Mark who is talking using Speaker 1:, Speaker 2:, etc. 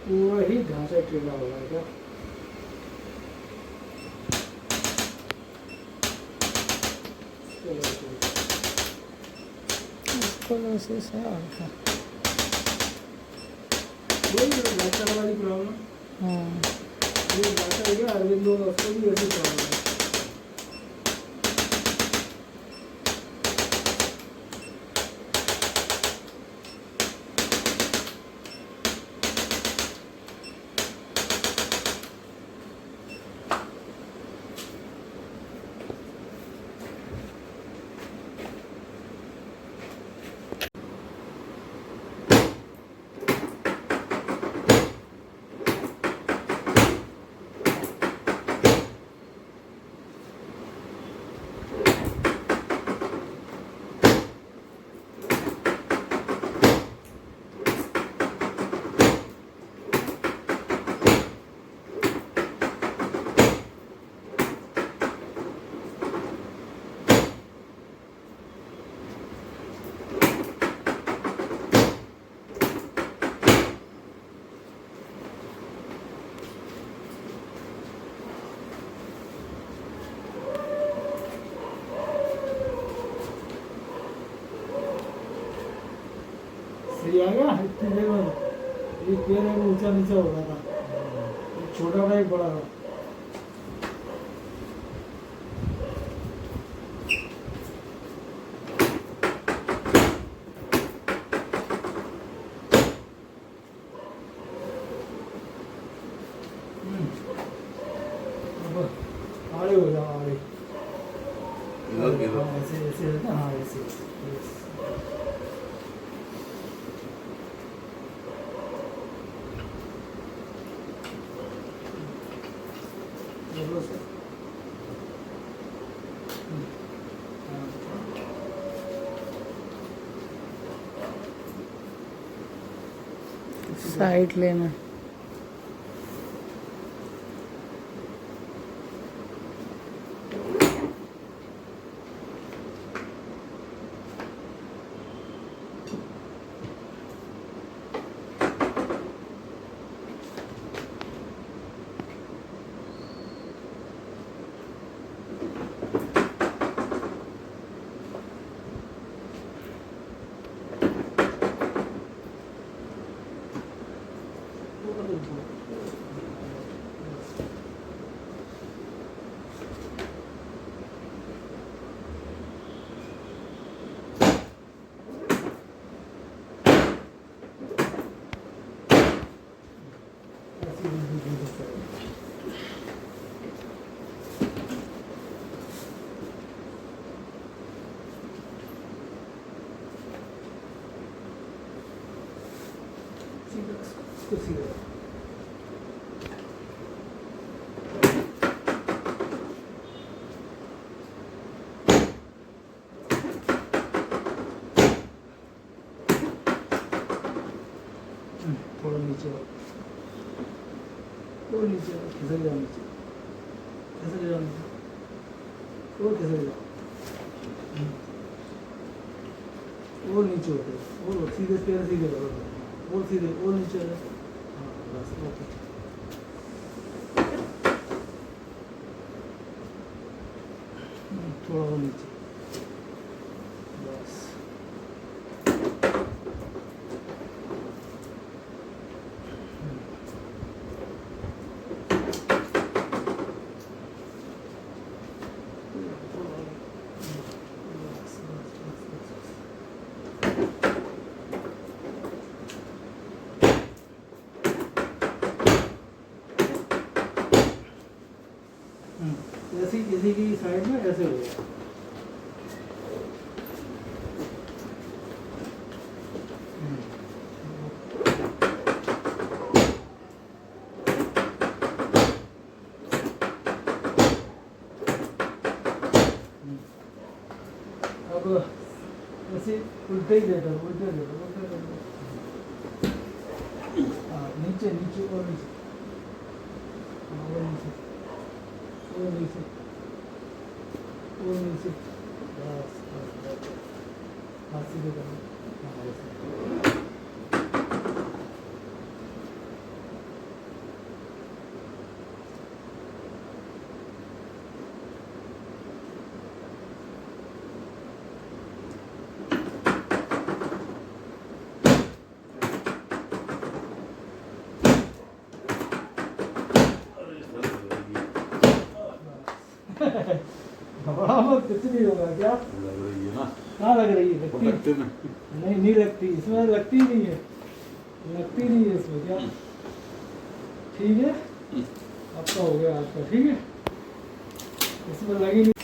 Speaker 1: पूरा ही ढांचा टेढ़ा हो रहा है क्या?
Speaker 2: इसको वैसे से और क्या?
Speaker 1: वही ढांचा वाली प्रॉब्लम।
Speaker 2: हाँ
Speaker 1: ये ढांचा है क्या? अरविंद लोग उसको भी ऐसी प्रॉब्लम है। सही आ गया इतनी देर में। ये पैर है ऊंचा नीचा हो रहा था, एक छोटा था एक बड़ा था। अब आड़े हो जाओ आड़े। हाँ ऐसे ऐसे है ना, हाँ ऐसे ऐसे।
Speaker 2: साइड लेना। थोड़ा नीचे और नीचे खिसक जाओ, नीचे खिसक जाओ, नीचे और खिसक जाओ, और नीचे होते और सीधे पैर सीधे करो और सीधे और नीचे आ जाओ। हाँ बस ओके। थोड़ा और नीचे बस। ऐसी किसी की साइड में ऐसे हो गया। अब ऐसे उल्टे ही लेटर उल्टे लेटर उल्टे लेटर। हाँ नीचे नीचे और नीचे, हाँ और नीचे और नीचे और नीचे बस बस। हाथ सीधे करना। हाँ ऐसे
Speaker 1: हाँ कुछ नहीं होगा क्या
Speaker 2: लग रही है ना,
Speaker 1: कहाँ लग रही है लगती
Speaker 2: पटकते में।
Speaker 1: नहीं नहीं लगती इसमें लगती ही नहीं है लगती नहीं है इसमें क्या ठीक है आपका हो गया आपका ठीक है इसमें लगी नहीं